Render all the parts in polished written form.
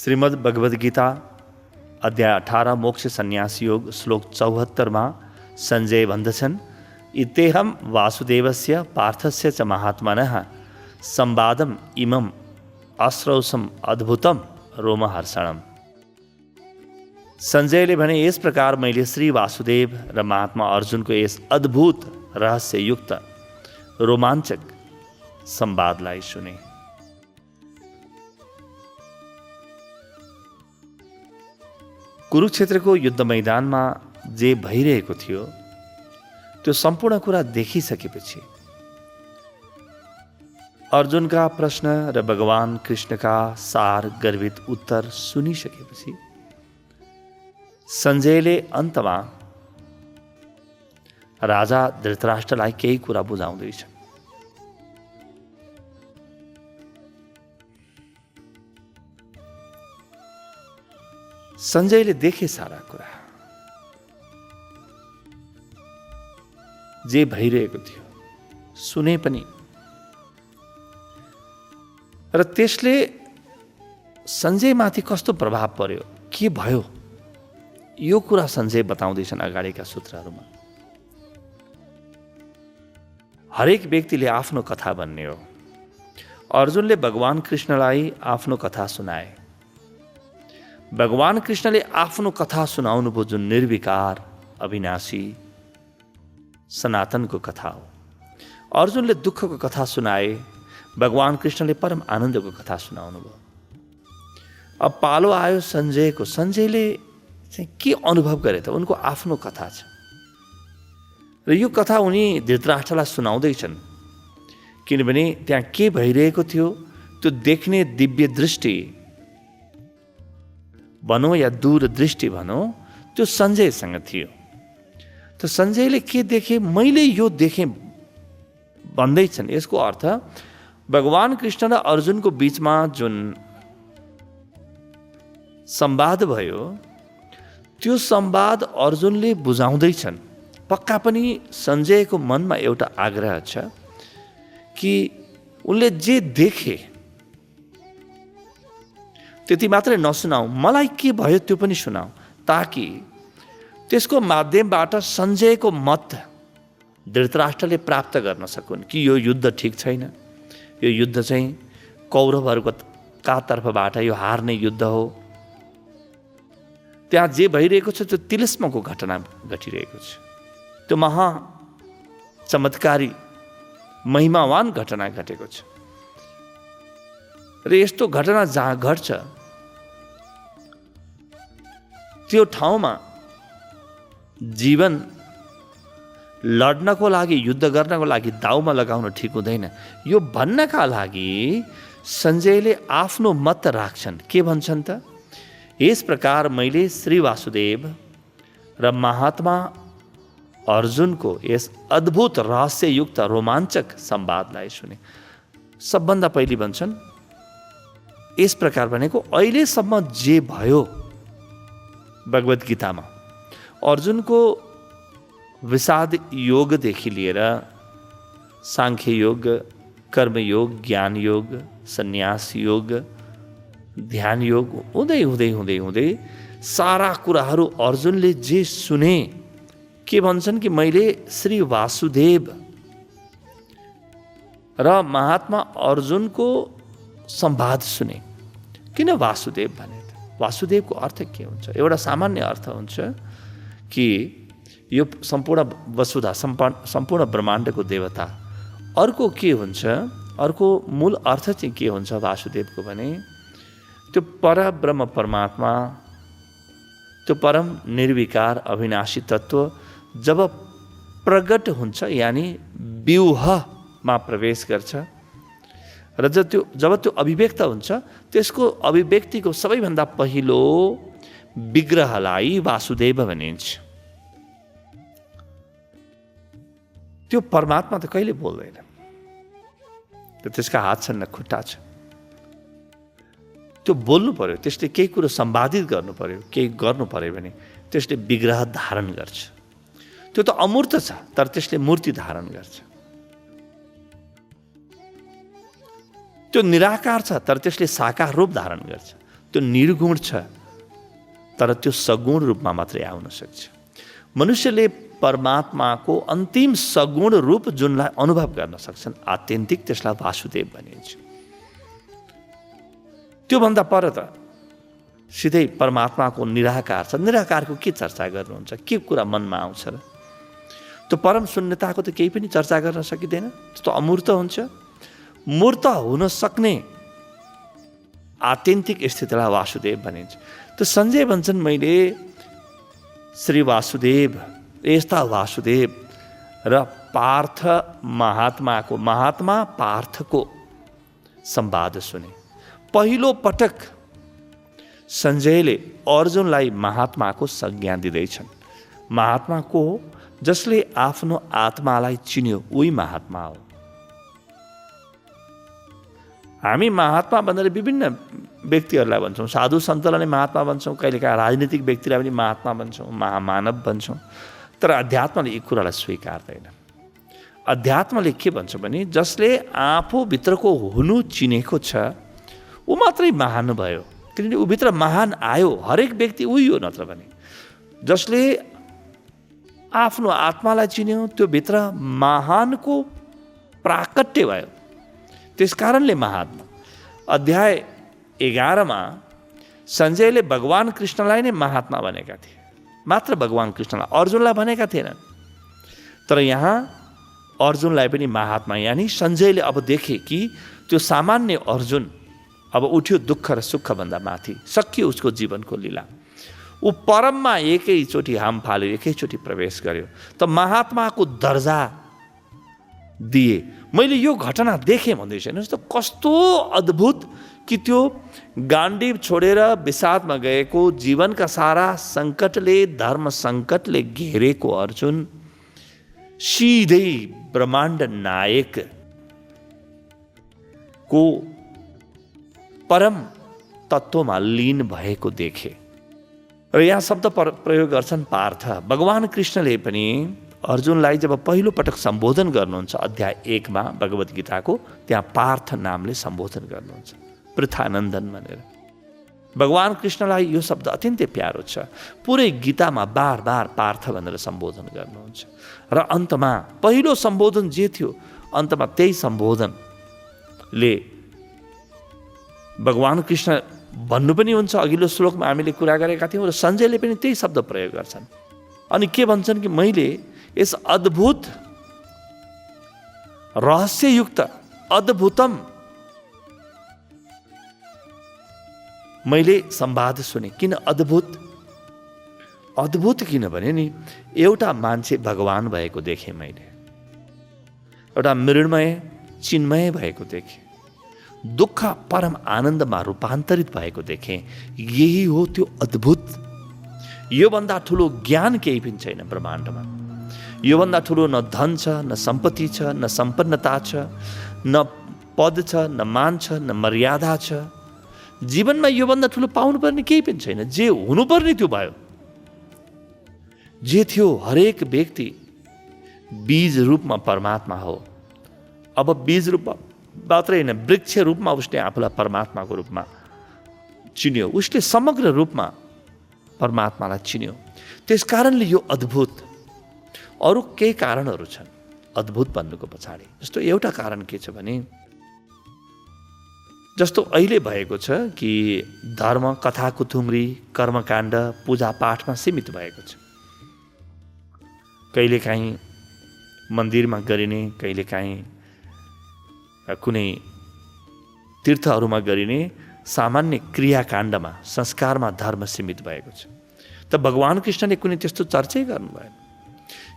श्रीमद् भगवद गीता अध्याय 18 मोक्ष सन्यास योग श्लोक 74 संजय भन्दछन् इतेहम वासुदेवस्य पार्थस्य च महात्मनः संवादम इमम अश्रौसम अद्भुतम रोमहर्षणम। संजयले भने यस प्रकार मैले श्री वासुदेव र महात्मा अर्जुनको यस अद्भुत रहस्ययुक्त रोमाञ्चक संवादलाई सुने। कुरुक्षेत्रको युद्ध मैदानमा जे भइरहेको थियो त्यो सम्पूर्ण कुरा देखिसकेपछि अर्जुनका प्रश्न र भगवान कृष्णका सार गर्भित उत्तर सुनिसकेपछि संजयले अन्तमा राजा धृतराष्ट्रलाई केही कुरा बुझाउँदैछ। संजयले देखे सारा कुरा जे भइरहेको थियो सुने पनि र त्यसले संजयमाथि कस्तो प्रभाव पर्यो के भयो यो कुरा संजय बताउँदैछन् अगाडिका सूत्रहरूमा। हरेक व्यक्तिले आफ्नो कथा भन्ने हो। अर्जुनले भगवान कृष्णलाई आफ्नो कथा सुनाए। भगवान कृष्णले आफ्नो कथा सुनाउनु भयो जुन निर्विकार अविनाशी सनातनको कथा हो। अर्जुनले दुःखको कथा सुनाए, भगवान कृष्णले परम आनन्दको कथा सुनाउनु भयो। अब पालो आयो संजयको। संजयले चाहिँ के अनुभव गरे त उनको आफ्नो कथा छ र यो कथा उनी धृतराष्ट्रलाई सुनाउँदैछन् किनभने त्यहाँ के भइरहेको थियो त्यो देख्ने दिव्य दृष्टि भनौँ या दूरदृष्टि भनौँ त्यो संजयसँग थियो। त संजयले के देखे मैले यो देखेँ भन्दैछन्। यसको अर्थ भगवान कृष्ण र अर्जुनको बीचमा जुन संवाद भयो त्यो संवाद अर्जुनले बुझाउँदैछन्। पक्का पनि संजयको मनमा एउटा आग्रह छ कि उनले जे देखे त्यति मात्रै नसुनाऊ, मलाई के भयो त्यो पनि सुनाऊ, ताकि त्यसको माध्यमबाट संजयको मत धृतराष्ट्रले प्राप्त गर्न सकुन् कि यो युद्ध ठिक छैन, यो युद्ध चाहिँ कौरवहरूको तर्फबाट यो हार्ने युद्ध हो। त्यहाँ जे भइरहेको छ त्यो तिलिस्मको घटना घटिरहेको छ, त्यो महा चमत्कारी महिमावान घटना घटेको छ र यस्तो घटना जहाँ घट्छ त्यो ठाउँमा जीवन लड्नको लागि युद्ध गर्नको लागि दाउमा लगाउन ठिक हुँदैन। यो भन्नका लागि संजयले आफ्नो मत राख्छन्। के भन्छन् त, यस प्रकार मैले श्री वासुदेव र महात्मा अर्जुनको यस अद्भुत रहस्ययुक्त रोमाञ्चक संवादलाई सुने। सबभन्दा पहिले भन्छन् यस प्रकार भनेको अहिलेसम्म जे भयो भगवद गीतामा अर्जुनको विषाद योगदेखि लिएर सांख्य योग, कर्मयोग, ज्ञान योग, सन्यास योग, ध्यान योग हुँदै हुँदै हुँदै हुँदै सारा कुराहरू अर्जुनले जे सुने के भन्छन् कि मैले श्री वासुदेव र महात्मा अर्जुनको संवाद सुने। किन वासुदेव भने त वासुदेवको अर्थ के हुन्छ? एउटा सामान्य अर्थ हुन्छ कि यो सम्पूर्ण वसुधा सम्पूर्ण ब्रह्माण्डको देवता। अर्को के हुन्छ, अर्को मूल अर्थ चाहिँ के हुन्छ वासुदेवको भने त्यो परब्रह्म परमात्मा, त्यो परम निर्विकार अविनाशी तत्त्व जब प्रगट हुन्छ यानि व्यूहमा प्रवेश गर्छ र जब त्यो अभिव्यक्त हुन्छ त्यसको अभिव्यक्तिको सबैभन्दा पहिलो विग्रहलाई वासुदेव भनिन्छ। त्यो परमात्मा त कहिले बोल्दैन, त्यसका हात छन् न खुट्टा छ। त्यो बोल्नु पर्यो, त्यसले केही कुरो सम्वादित गर्नु पर्यो, केही गर्नु पर्यो भने त्यसले विग्रह धारण गर्छ। त्यो त अमूर्त छ तर त्यसले मूर्ति धारण गर्छ। त्यो निराकार छ तर त्यसले साकार रूप धारण गर्छ। त्यो निर्गुण छ, तर त्यो सगुण रूपमा मात्रै आउन सक्छ। मनुष्यले परमात्माको अन्तिम सगुण रूप जुनलाई अनुभव गर्न सक्छन्, आत्यन्तिक, त्यसलाई वासुदेव भनिन्छ। त्योभन्दा पर त सिधै परमात्माको निराकार छ। निराकारको के चर्चा गर्नुहुन्छ? के कुरा मनमा आउँछ र? त्यो परम शून्यताको त केही पनि चर्चा गर्न सकिँदैन। त्यस्तो अमूर्त हुन्छ। मूर्त हुन सक्ने आत्यन्तिक स्थितिलाई वासुदेव भनिन्छ। त्यो सञ्जय भन्छन्, मैले श्री वासुदेव, यस्ता वासुदेव र पार्थ महात्मा पार्थको संवाद सुने। पहिलो पटक सञ्जयले अर्जुनलाई महात्माको संज्ञा दिँदैछन्। महात्मा को हो? जसले आफ्नो आत्मालाई चिन्यो, उही महात्मा हो। हामी महात्मा भनेर विभिन्न व्यक्तिहरूलाई भन्छौँ। साधु सन्तलाई महात्मा भन्छौँ, कहिलेकाहीँ राजनीतिक व्यक्तिलाई पनि महात्मा भन्छौँ, महामानव भन्छौँ। तर अध्यात्मले यी कुरालाई स्वीकार्दैन। अध्यात्मले के भन्छ भने, जसले आफूभित्रको हुनु चिनेको छ, ऊ मात्रै महान भयो। किनभने ऊभित्र महान आयो, हरेक व्यक्ति उही हो। नत्र भने जसले आफ्नो आत्मालाई चिन्यो, त्यो भित्र महानको प्राकट्य भयो। त्यसकारणले महात्मा। अध्याय 11 सञ्जयले भगवान कृष्णलाई नै महात्मा भनेका थिए। मात्र भगवान कृष्णलाई, अर्जुनलाई भनेका थिएनन्। तर यहाँ अर्जुनलाई पनि महात्मा, यानी सञ्जयले अब देखे कि त्यो सामान्य अर्जुन अब उठ्यो दुःख र सुखभन्दा माथि, सकियो उसको जीवनको लीला। ऊ परममा एकैचोटि हाम फाल्यो, एकैचोटि प्रवेश गर्यो। त महात्माको दर्जा दिए। मैले यो घटना देखेँ भन्दैछु, हेर्नुहोस् त कस्तो अद्भुत कि त्यो गाण्डीव छोडेर विषादमा गएको, जीवनका सारा सङ्कटले, धर्म सङ्कटले घेरेको अर्जुन सिधै ब्रह्माण्ड नायक को परम तत्त्वमा लीन भएको देखे। र यहाँ शब्द प्रयोग गर्छन् पार्थ। भगवान कृष्णले पनि अर्जुनलाई जब पहिलो पटक सम्बोधन गर्नुहुन्छ अध्याय 1 भगवत गीताको, त्यहाँ पार्थ नामले सम्बोधन गर्नुहुन्छ, पृथानन्दन भनेर। भगवान कृष्णलाई यो शब्द अत्यन्तै प्यारो छ। पुरै गीतामा बार बार पार्थ भनेर सम्बोधन गर्नुहुन्छ। र अन्तमा पहिलो सम्बोधन जे थियो, अन्तमा त्यही सम्बोधनले भगवान कृष्ण भन्नु पनि हुन्छ। अघिल्लो श्लोकमा हामीले कुरा गरेका थियौँ, र सञ्जयले पनि त्यही शब्द प्रयोग गर्छन्। अनि के भन्छन् कि मैले यस अद्भुत रहस्ययुक्त अद्भुतम मैले संवाद सुने। किन अद्भुत? अद्भुत किनभने नि एउटा मान्छे भगवान भएको देखेँ मैले, एउटा मृण्मय चिन्मय भएको देखेँ, दुःख परम आनन्दमा रूपान्तरित भएको देखेँ। यही हो त्यो अद्भुत। योभन्दा ठुलो ज्ञान केही पनि छैन ब्रह्माण्डमा। योभन्दा ठुलो न धन छ, न सम्पत्ति छ, न सम्पन्नता छ, न पद छ, न मान छ, न मर्यादा छ। जीवनमा योभन्दा ठुलो पाउनुपर्ने केही पनि छैन। जे हुनुपर्ने त्यो भयो। जे थियो हरेक व्यक्ति बीज रूपमा परमात्मा हो। अब बीज रूपमा मात्रै होइन, वृक्ष रूपमा उसले आफूलाई परमात्माको रूपमा चिन्यो। उसले समग्र रूपमा परमात्मालाई चिन्यो। त्यसकारणले यो अद्भुत। अरू केही कारणहरू छन् अद्भुत भन्नुको पछाडि। जस्तो एउटा कारण के छ भने, जस्तो अहिले भएको छ कि धर्म कथाकुथुम्री, कर्मकाण्ड, पूजापाठमा सीमित भएको छ। कहिलेकाहीँ मन्दिरमा गरिने, कहिलेकाहीँ कुनै तीर्थहरूमा गरिने सामान्य क्रियाकाण्डमा, संस्कारमा धर्म सीमित भएको छ। त भगवान कृष्णले कुनै त्यस्तो चर्चै गर्नु भएन।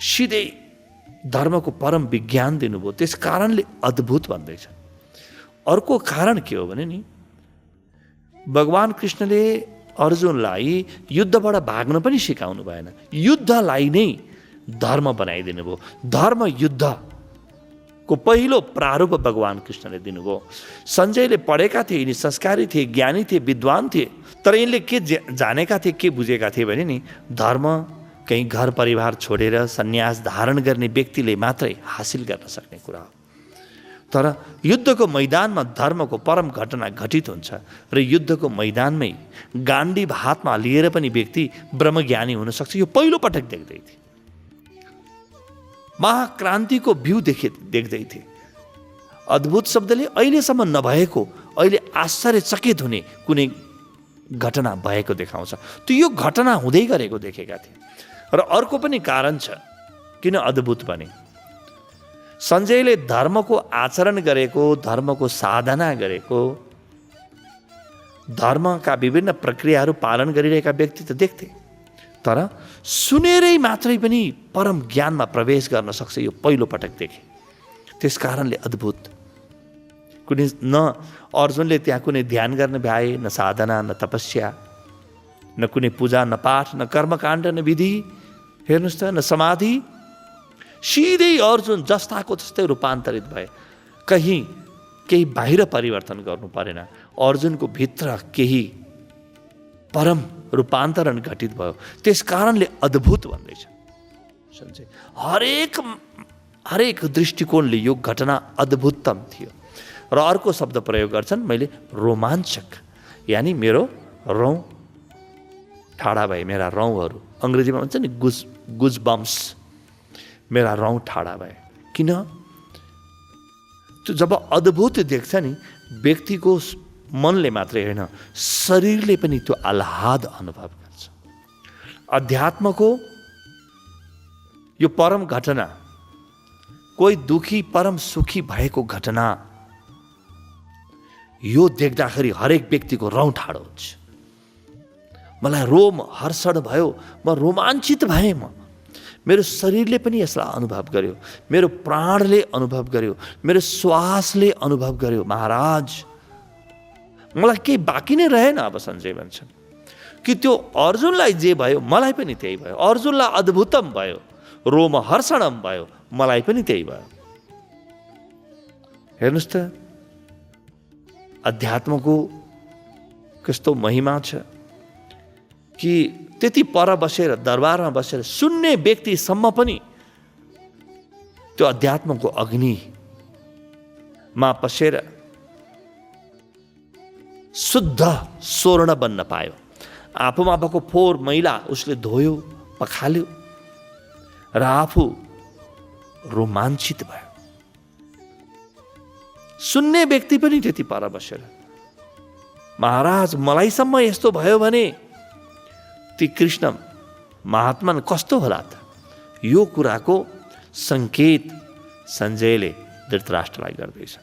सिधै धर्मको परम विज्ञान दिनुभयो। त्यस कारणले अद्भुत भन्दैछ। अर्को कारण के हो भने नि, भगवान कृष्णले अर्जुनलाई युद्धबाट भाग्न पनि सिकाउनु भएन। युद्धलाई नै धर्म बनाइदिनु भयो। धर्म युद्धको पहिलो प्रारूप भगवान कृष्णले दिनुभयो। सञ्जयले पढेका थिए, यिनी संस्कारी थिए, ज्ञानी थिए, विद्वान थिए। तर यिनले के जानेका थिए, के बुझेका थिए भने नि, धर्म कहीँ घर परिवार छोडेर सन्यास धारण गर्ने व्यक्तिले मात्रै हासिल गर्न सक्ने कुरा हो। तर युद्धको मैदानमा धर्मको परम घटना घटित हुन्छ र युद्धको मैदानमै गाण्डीव हातमा लिएर पनि व्यक्ति ब्रह्मज्ञानी हुन सक्छ, यो पहिलो पटक देख्दै थिए। महाक्रान्तिको भ्यू देख्दै थिए। अद्भुत शब्दले अहिलेसम्म नभएको, अहिले आश्चर्यचकित हुने कुनै घटना भएको देखाउँछ। त्यो यो घटना हुँदै गरेको देखेका थिए। र अर्को पनि कारण छ किन अद्भुत बने। सञ्जयले धर्मको आचरण गरेको, धर्मको साधना गरेको, धर्मका विभिन्न प्रक्रियाहरू पालन गरिरहेका व्यक्ति त देख्थे, तर सुनेरै मात्रै पनि परम ज्ञानमा प्रवेश गर्न सक्छ, यो पहिलो पटक देखे। त्यस कारणले अद्भुत। कुनै न अर्जुनले त्यहाँ कुनै ध्यान गर्न भ्याए, न साधना, न तपस्या, न कुनै पूजा, न पाठ, न कर्मकाण्ड, न विधि, हेर्नुहोस् त, न समाधि। सिधै अर्जुन जस्ताको जस्तै रूपान्तरित भए। केही बाहिर परिवर्तन गर्नु परेन, अर्जुनको भित्र केही परम रूपान्तरण घटित भयो। त्यस कारणले अद्भुत भन्दैछ सञ्जय। हरेक दृष्टिकोणले यो घटना अद्भुततम थियो। र अर्को शब्द प्रयोग गर्छन् मैले, रोमाञ्चक, यानि मेरो रौँ ठाडा भए, मेरा रौँहरू, अङ्ग्रेजीमा भन्छ नि गुज बम्स, मेरा रौँ ठाडा भए। किन? त्यो जब अद्भुत देख्छ नि, व्यक्तिको मनले मात्रै होइन, शरीरले पनि त्यो आह्लाद अनुभव गर्छ। अध्यात्मको यो परम घटना, कोही दुखी परम सुखी भएको घटना, यो देख्दाखेरि हरेक व्यक्तिको रौँ ठाडो हुन्छ। मलाई रोम हर्षण भयो, म रोमाञ्चित भएँ। मेरो शरीरले पनि यसलाई अनुभव गर्यो, मेरो प्राणले अनुभव गर्यो, मेरो श्वासले अनुभव गर्यो। महाराज, मलाई केही बाँकी नै रहेन। अब सञ्जय भन्छन् कि त्यो अर्जुनलाई जे भयो मलाई पनि त्यही भयो। अर्जुनलाई अद्भुतम भयो, रोम हर्षणम भयो, मलाई पनि त्यही भयो। हेर्नुहोस् त, अध्यात्मको कस्तो महिमा छ कि त्यति पर बसेर, दरबारमा बसेर सुन्ने व्यक्तिसम्म पनि त्यो अध्यात्मको अग्निमा पसेर शुद्ध स्वर्ण बन्न पायो। आफूमा भएको फोहोर मैला उसले धोयो, पखाल्यो र आफू रोमाञ्चित भयो। सुन्ने व्यक्ति पनि त्यति पर बसेर, महाराज मलाईसम्म यस्तो भयो भने ती कृष्ण महात्मा कस्तो होला त? यो कुराको सङ्केत सञ्जयले धृतराष्ट्रलाई गर्दैछ।